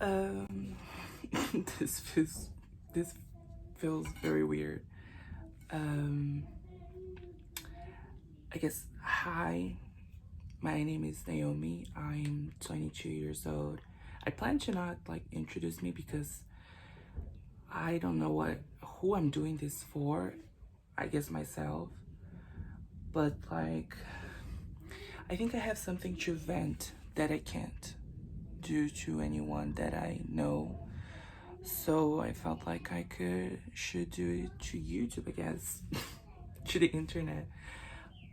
Um, this feels this feels very weird. Um, I guess hi, my name is Naomi. I'm 22 years old. I plan to not introduce me because I don't know who I'm doing this for. I guess myself, but I think I have something to vent that I can't do to anyone that I know. So I felt like should do it to YouTube, I guess, to the internet.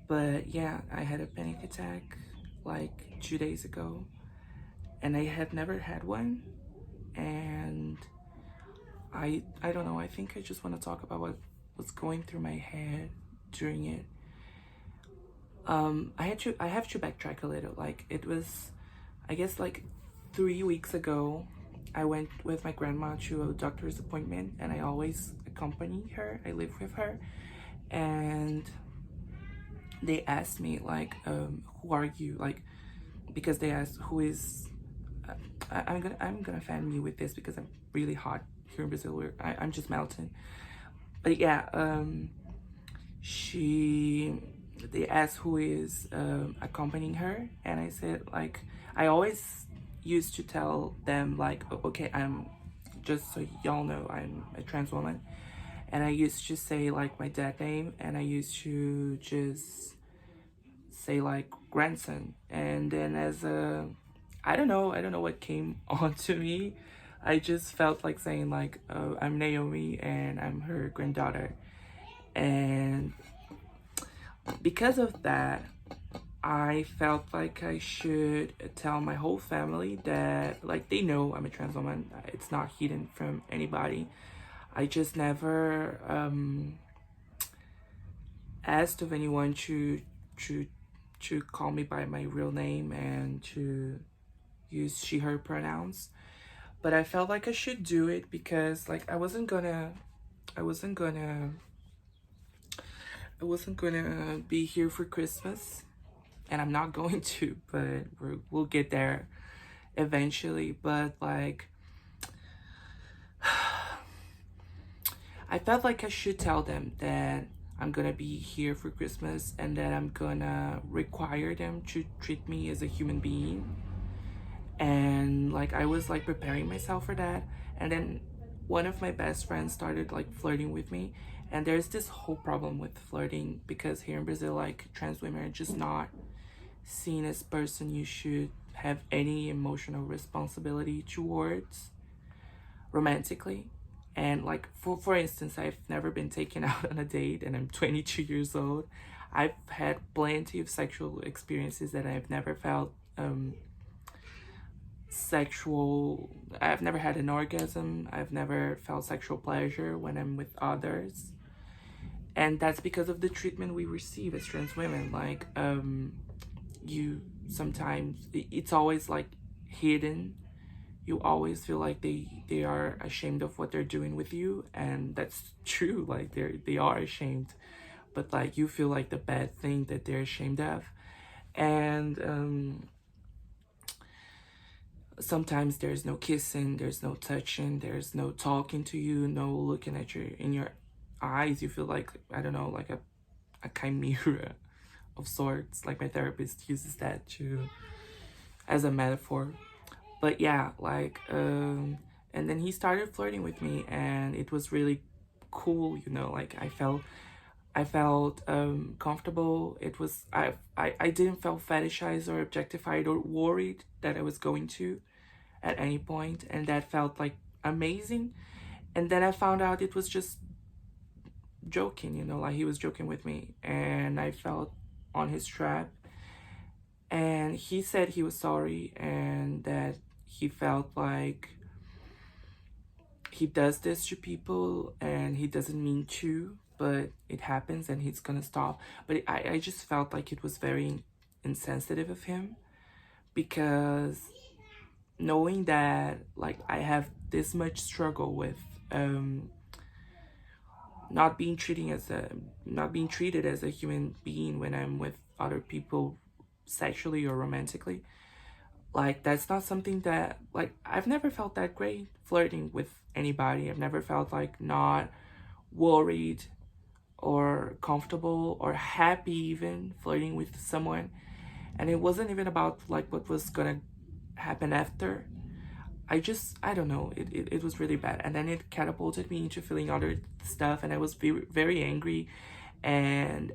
But yeah, I had a panic attack like 2 days ago, and I had never had one. And I don't know. I think I just want to talk about what was going through my head during it. I have to backtrack a little. Like it was, I guess, like 3 weeks ago. I went with my grandma to a doctor's appointment, and I always accompany her. I live with her, and they asked me who are you? Like, because they asked who is. I'm gonna offend me with this because I'm really hot here in Brazil. I'm just melting. But yeah, she they asked who is accompanying her, and I said I always used to tell them okay, I'm just so y'all know I'm a trans woman, and I used to say my dad name, and I used to just say grandson, and then as a I don't know what came onto me. I just felt like saying oh, I'm Naomi and I'm her granddaughter, and because of that, I felt like I should tell my whole family that they know I'm a trans woman. It's not hidden from anybody. I just never asked of anyone to to call me by my real name and to use she her pronouns. But I felt like I should do it because I wasn't gonna I wasn't gonna be here for Christmas, and I'm not going to, but we'll get there eventually. But I felt like I should tell them that I'm gonna be here for Christmas and that I'm gonna require them to treat me as a human being. And I was preparing myself for that, and then one of my best friends started flirting with me. And there's this whole problem with flirting because here in Brazil, trans women are just not seen as person you should have any emotional responsibility towards romantically. And for instance, I've never been taken out on a date, and I'm 22 years old. I've had plenty of sexual experiences that I've never felt sexual. I've never had an orgasm. I've never felt sexual pleasure when I'm with others. And that's because of the treatment we receive as trans women. You sometimes it's always hidden. You always feel like they are ashamed of what they're doing with you, and that's true. They are ashamed, but you feel like the bad thing that they're ashamed of. And sometimes there's no kissing, there's no touching, there's no talking to you, no looking at your in your eyes. You feel like, I don't know, like a chimera of sorts. Like my therapist uses that too as a metaphor. But yeah, and then he started flirting with me, and it was really cool, you know. I felt comfortable. It was I didn't feel fetishized or objectified or worried that I was going to at any point, and that felt amazing. And then I found out it was just joking, you know, he was joking with me, and I felt on his trap. And he said he was sorry, and that he felt like he does this to people and he doesn't mean to, but it happens and he's gonna stop. But I just felt like it was very insensitive of him, because knowing that I have this much struggle with not being treated as a human being when I'm with other people sexually or romantically. Like, that's not something that, like, I've never felt that great flirting with anybody. I've never felt like not worried or comfortable or happy even flirting with someone. And it wasn't even about like what was gonna happen after. I don't know, it was really bad. And then it catapulted me into feeling other stuff, and I was very, very angry. And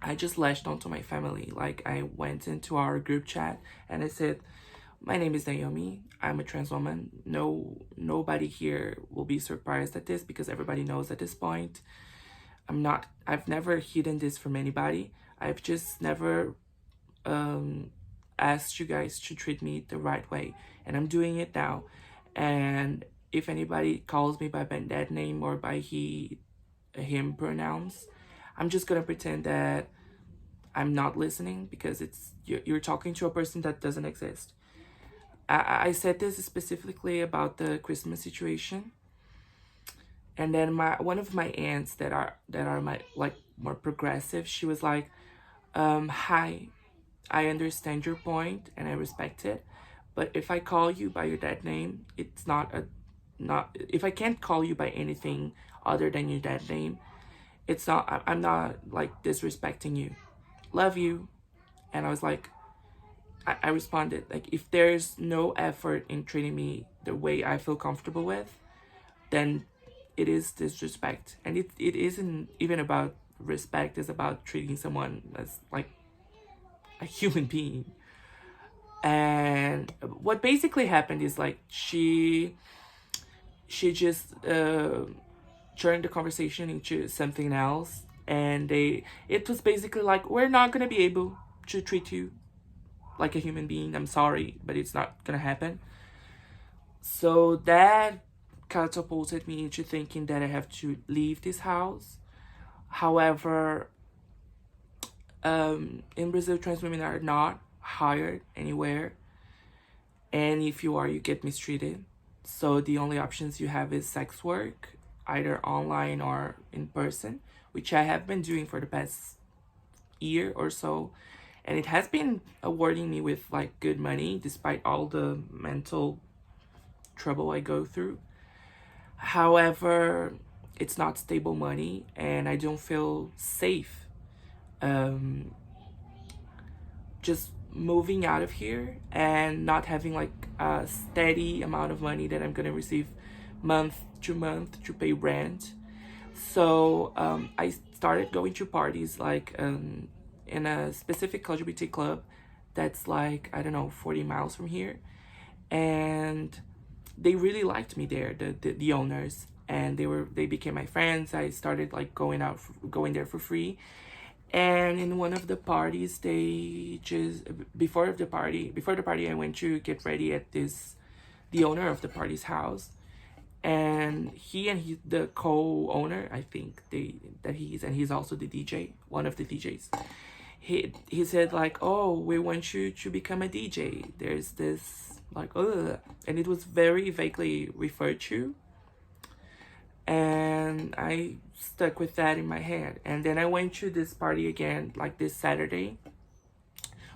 I just lashed onto my family. Like, I went into our group chat and I said, my name is Naomi. I'm a trans woman. Nobody here will be surprised at this because everybody knows at this point. I've never hidden this from anybody. I've just never asked you guys to treat me the right way. And I'm doing it now. And if anybody calls me by that name or by him pronouns, I'm just gonna pretend that I'm not listening, because you're talking to a person that doesn't exist. I said this specifically about the Christmas situation. And then one of my aunts that are my, like, more progressive, she was like, hi, I understand your point and I respect it, but if I call you by your dead name, it's not if I can't call you by anything other than your dead name, it's not, I'm not like disrespecting you. Love you. And I was like, I responded like, if there's no effort in treating me the way I feel comfortable with, then it is disrespect. And it isn't even about respect. It's about treating someone as like a human being. And what basically happened is like she just turned the conversation into something else, and it was basically like, we're not gonna be able to treat you like a human being. I'm sorry, but it's not gonna happen. So that catapulted me into thinking that I have to leave this house. However, in Brazil, trans women are not hired anywhere, and if you are, you get mistreated. So the only options you have is sex work, either online or in person, which I have been doing for the past year or so, and it has been awarding me with like good money despite all the mental trouble I go through. However, it's not stable money, and I don't feel safe just moving out of here and not having like a steady amount of money that I'm gonna receive month to month to pay rent. So I started going to parties like in a specific LGBT club that's like, I don't know, 40 miles from here. And they really liked me there, the owners, and they became my friends. I started like going there for free. And in one of the parties, they just before the party, I went to get ready at the owner of the party's house, and the co-owner, I think he's also the DJ, one of the DJs. He said like, oh, we want you to become a DJ. There's this like, and it was very vaguely referred to, and I stuck with that in my head. And then I went to this party again, like this Saturday,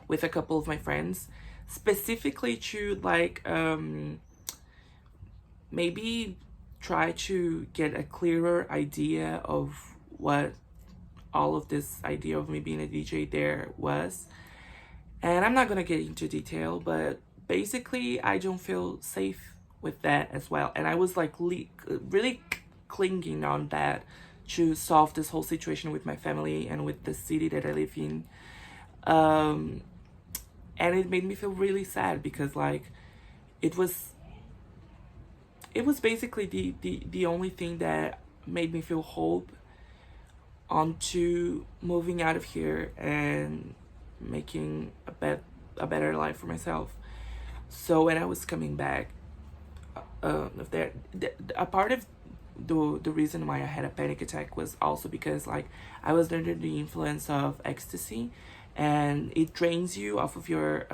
with a couple of my friends, specifically to like maybe try to get a clearer idea of what all of this idea of me being a DJ there was. And I'm not gonna get into detail, but basically I don't feel safe with that as well. And I was like really clinging on that to solve this whole situation with my family and with the city that I live in. And it made me feel really sad because like it was basically the only thing that made me feel hope onto moving out of here and making a better life for myself. So when I was coming back, a part of the reason why I had a panic attack was also because like I was under the influence of ecstasy, and it drains you off of your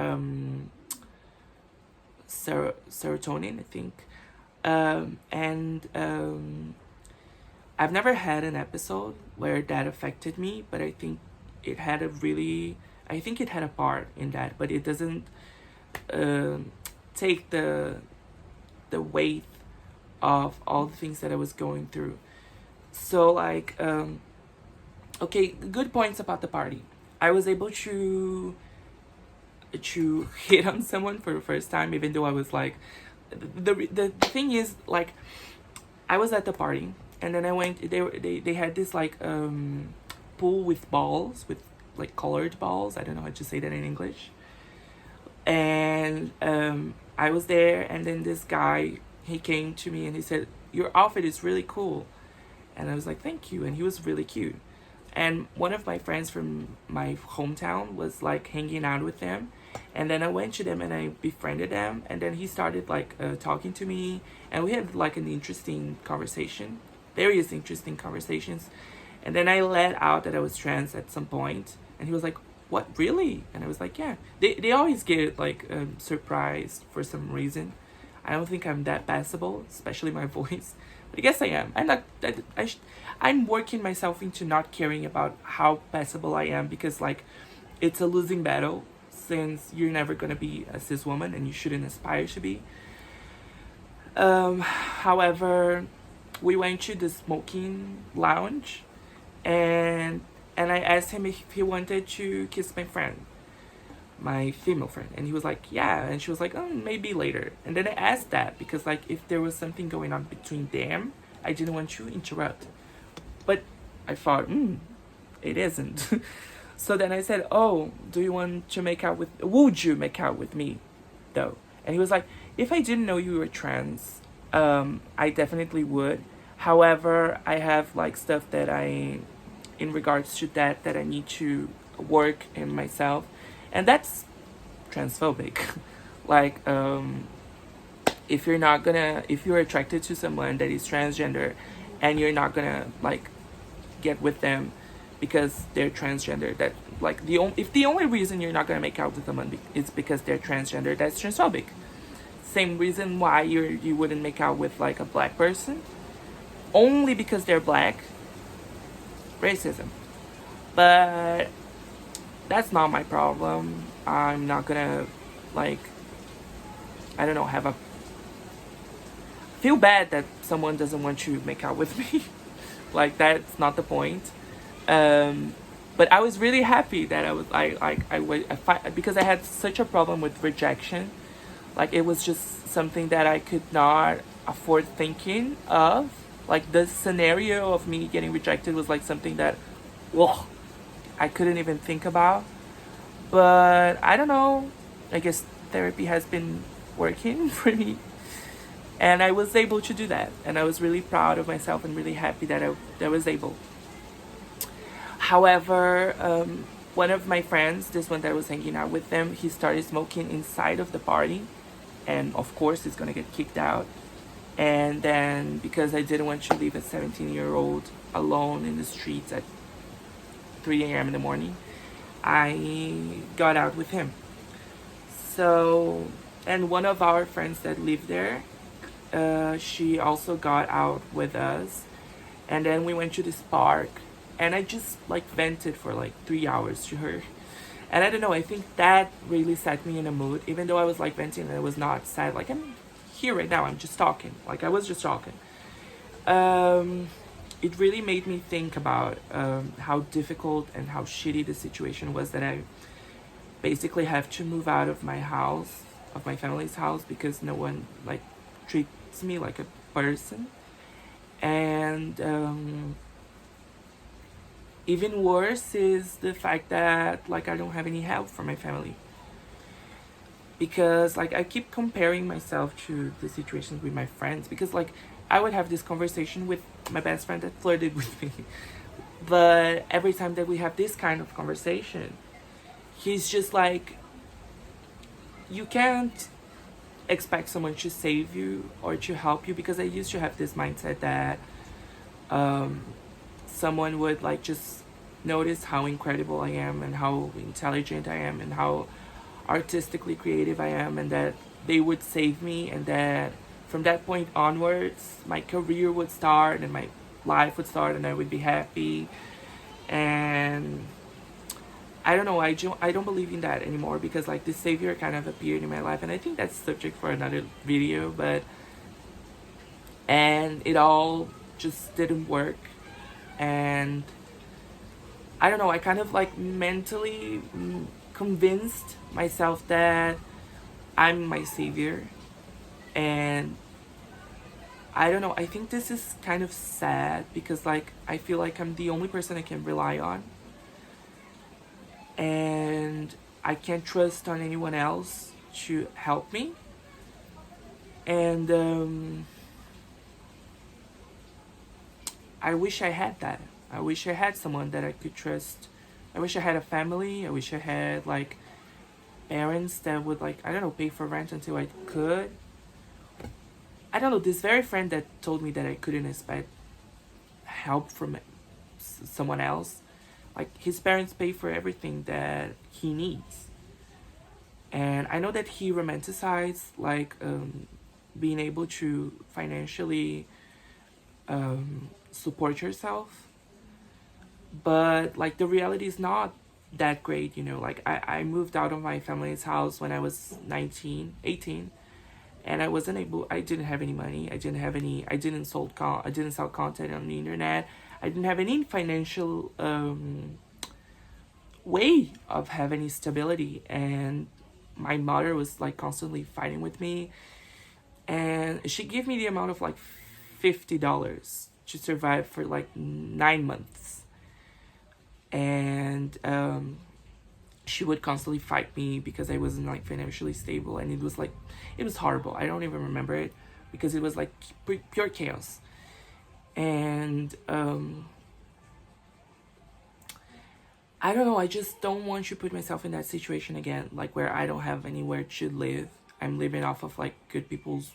serotonin, I think. And I've never had an episode where that affected me, but I think it had a part in that, but it doesn't um take the weight of all the things that I was going through. So like okay, good points about the party. I was able to hit on someone for the first time, even though I was like, the thing is like, I was at the party, and then I went. They had this like pool with balls, with like colored balls. I don't know how to say that in English. And I was there, and then this guy, he came to me and he said, "Your outfit is really cool," and I was like, "Thank you," and he was really cute. And one of my friends from my hometown was like hanging out with them, and then I went to them and I befriended them, and then he started like talking to me, and we had like an interesting conversation, various interesting conversations. And then I let out that I was trans at some point, and he was like, "What, really?" And I was like, "Yeah." They always get like surprised for some reason. I don't think I'm that passable, especially my voice. But I guess I am. I'm not. I'm working myself into not caring about how passable I am, because like it's a losing battle, since you're never gonna be a cis woman and you shouldn't aspire to be. However, we went to the smoking lounge, and I asked him if he wanted to kiss my friend, my female friend, and he was like, "Yeah," and she was like, "Oh, maybe later." And then I asked that because like if there was something going on between them, I didn't want to interrupt. But I thought, it isn't. So then I said, "Oh, do you want to make out with? Would you make out with me, though?" And he was like, "If I didn't know you were trans, I definitely would. However, I have like stuff that in regards to that I need to work in myself, and that's transphobic." Like, if you're attracted to someone that is transgender, and you're not gonna like get with them because they're transgender, that like if the only reason you're not gonna make out with someone is because they're transgender, that's transphobic. Same reason why you wouldn't make out with like a black person only because they're black, racism. But that's not my problem. I'm not gonna like, I don't know, have a feel bad that someone doesn't want to make out with me. Like, that's not the point. But I was really happy that because I had such a problem with rejection. Like, it was just something that I could not afford thinking of. Like, the scenario of me getting rejected was like something that, whoa, I couldn't even think about. But I don't know. I guess therapy has been working for me. And I was able to do that. And I was really proud of myself and really happy that I was able. However, one of my friends, this one that I was hanging out with them, he started smoking inside of the party. And of course, he's going to get kicked out. And then, because I didn't want to leave a 17-year-old alone in the streets at 3 a.m. in the morning, I got out with him. So, and one of our friends that lived there, she also got out with us. And then we went to this park, and I just like vented for like 3 hours to her. And I don't know, I think that really set me in a mood, even though I was like venting and I was not sad. Like, I'm here right now, I'm just talking. Like, I was just talking. It really made me think about how difficult and how shitty the situation was, that I basically have to move out of my house, of my family's house, because no one like treats me like a person. And even worse is the fact that like I don't have any help from my family, because like I keep comparing myself to the situations with my friends, because like I would have this conversation with my best friend that flirted with me, but every time that we have this kind of conversation, he's just like, you can't expect someone to save you or to help you, because I used to have this mindset that someone would like just notice how incredible I am and how intelligent I am and how artistically creative I am, and that they would save me, and that from that point onwards my career would start and my life would start and I would be happy. And I don't know, I don't believe in that anymore, because like this savior kind of appeared in my life, and I think that's subject for another video, but and it all just didn't work. And I don't know, I kind of like mentally convinced myself that I'm my savior. And I don't know, I think this is kind of sad, because like I feel like I'm the only person I can rely on, and I can't trust on anyone else to help me. And I wish I had that. I wish I had someone that I could trust. I wish I had a family. I wish I had like parents that would, like, I don't know, pay for rent until I could. I don't know, this very friend that told me that I couldn't expect help from someone else, like his parents pay for everything that he needs. And I know that he romanticized like being able to financially support yourself, but like the reality is not that great, you know. Like I moved out of my family's house when I was 19, 18, and I didn't have any money. I didn't sell content on the internet. I didn't have any financial way of having stability. And my mother was like constantly fighting with me, and she gave me the amount of like $50 to survive for like 9 months. And she would constantly fight me because I wasn't like financially stable, and it was horrible. I don't even remember it, because it was like pure chaos. And I don't know, I just don't want to put myself in that situation again, like where I don't have anywhere to live. I'm living off of like good people's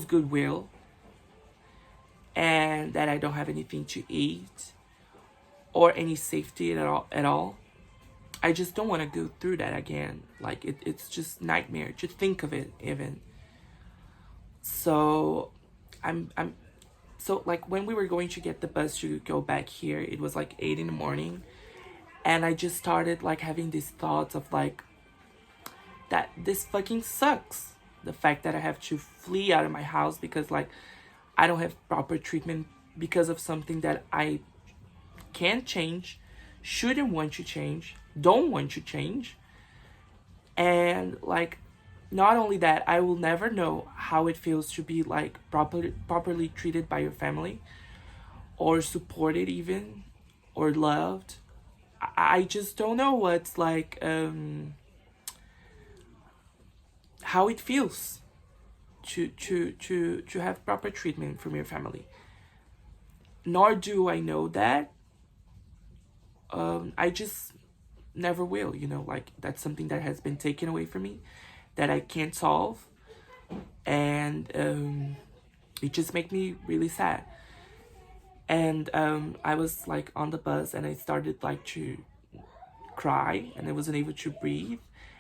goodwill, and that I don't have anything to eat or any safety at all. I just don't want to go through that again. Like it's just nightmare to think of it even. So I'm so like when we were going to get the bus to go back here, it was like 8 in the morning, and I just started like having these thoughts of like that this fucking sucks. The fact that I have to flee out of my house because like I don't have proper treatment because of something that I can't change, shouldn't want to change, don't want to change. And like not only that, I will never know how it feels to be like properly treated by your family, or supported even, or loved. I just don't know what's like how it feels to have proper treatment from your family. Nor do I know that. I just never will, you know, like that's something that has been taken away from me that I can't solve. And it just made me really sad. And I was like on the bus, and I started like to cry, and I wasn't able to breathe,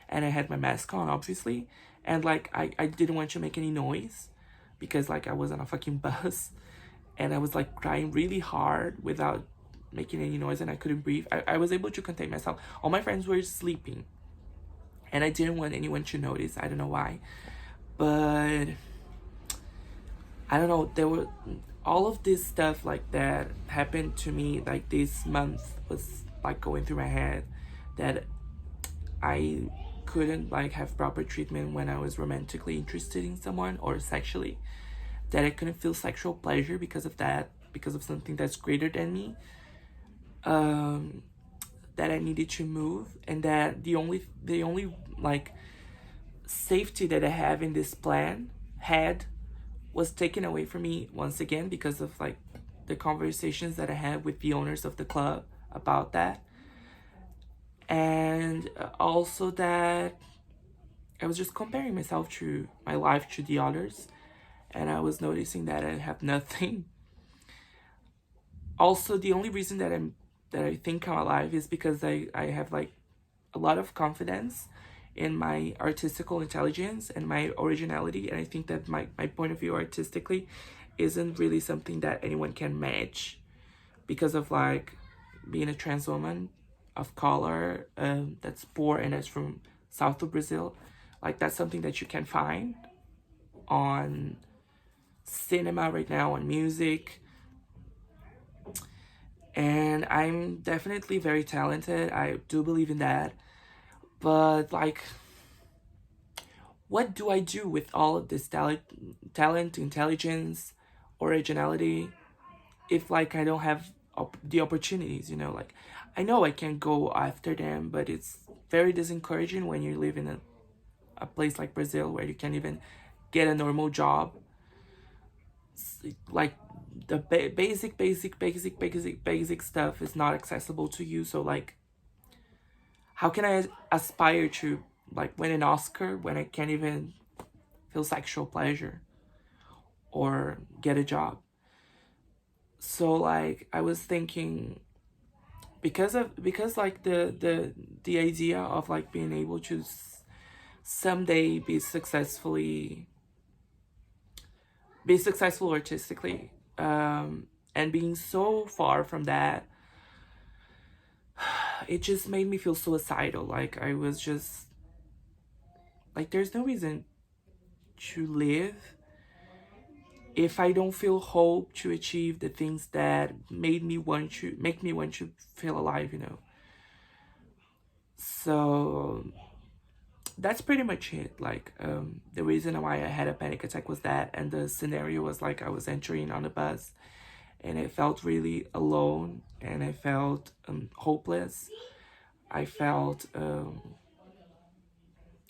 and I had my mask on obviously, and like I didn't want to make any noise because like I was on a fucking bus, and I was like crying really hard without making any noise, and I couldn't breathe. I was able to contain myself. All my friends were sleeping, and I didn't want anyone to notice. I don't know why, but I don't know, there were all of this stuff like that happened to me. Like this month was like going through my head, that I couldn't like have proper treatment when I was romantically interested in someone, or sexually, that I couldn't feel sexual pleasure because of that, because of something that's greater than me. That I needed to move, and that the only like safety that I have in this plan was taken away from me once again, because of like the conversations that I had with the owners of the club about that. And also that I was just comparing myself to my life to the others, and I was noticing that I have nothing. Also, the only reason that I think I'm alive is because I have like a lot of confidence in my artistical intelligence and my originality, and I think that my point of view artistically isn't really something that anyone can match, because of like being a trans woman. of color that's poor and that's from south of Brazil. Like that's something that you can find on cinema right now, on music. And I'm definitely very talented. I do believe in that. But like, what do I do with all of this talent, intelligence, originality, if like I don't have the opportunities, you know? Like, I know I can go after them, but it's very discouraging when you live in a place like Brazil where you can't even get a normal job. Like the basic stuff is not accessible to you. So like, how can I aspire to like win an Oscar when I can't even feel sexual pleasure or get a job? So like I was thinking, because like the idea of like being able to someday be successful artistically, and being so far from that, it just made me feel suicidal. Like I was just like, there's no reason to live if I don't feel hope to achieve the things that make me want to feel alive, you know. So that's pretty much it. Like the reason why I had a panic attack was that, and the scenario was like I was entering on a bus and I felt really alone, and I felt hopeless. I felt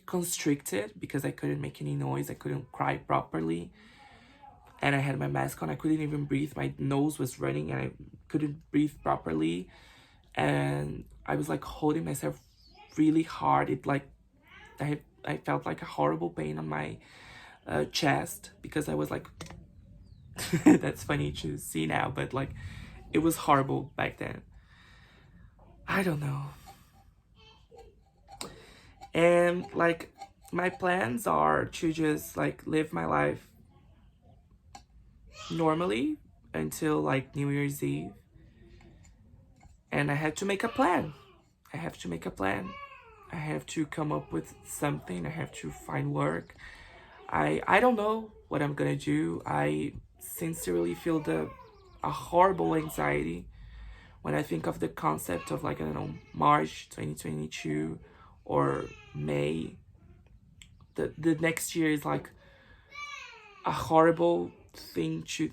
constricted because I couldn't make any noise, I couldn't cry properly, and I had my mask on. I couldn't even breathe. My nose was running and I couldn't breathe properly. And I was like holding myself really hard. It like, I felt like a horrible pain on my chest, because I was like, that's funny to see now, but like, it was horrible back then. I don't know. And like, my plans are to just like live my life normally until like New Year's Eve. And I had to make a plan. I have to make a plan. I have to come up with something. I have to find work. I don't know what I'm gonna do. I sincerely feel a horrible anxiety when I think of the concept of like, I don't know, March 2022 or May. The next year is like a horrible thing to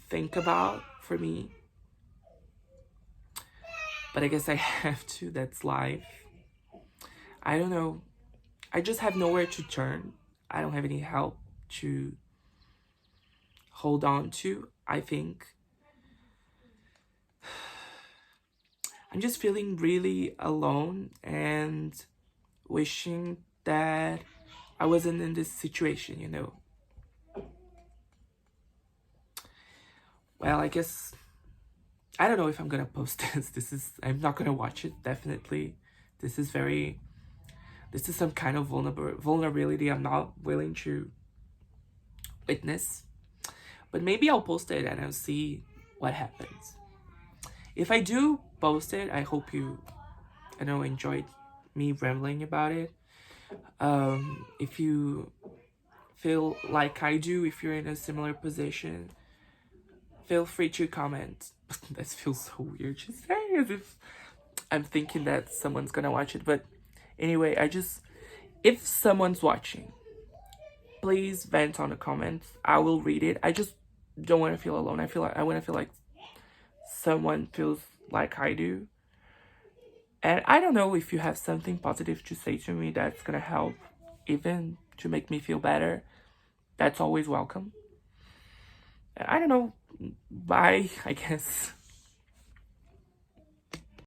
think about for me. But I guess I have to. That's life. I don't know. I just have nowhere to turn. I don't have any help to hold on to, I think. I'm just feeling really alone and wishing that I wasn't in this situation, you know. Well, I guess, I don't know if I'm gonna post this. I'm not gonna watch it, definitely. This is some kind of vulnerability I'm not willing to witness. But maybe I'll post it and I'll see what happens. If I do post it, I hope you, enjoyed me rambling about it. If you feel like I do, if you're in a similar position, feel free to comment. That feels so weird to say, as if I'm thinking that someone's gonna watch it. But anyway, if someone's watching, please vent on the comments. I will read it. I just don't want to feel alone. I want to feel like someone feels like I do. And I don't know if you have something positive to say to me that's gonna help, even to make me feel better. That's always welcome. I don't know. Bye, I guess.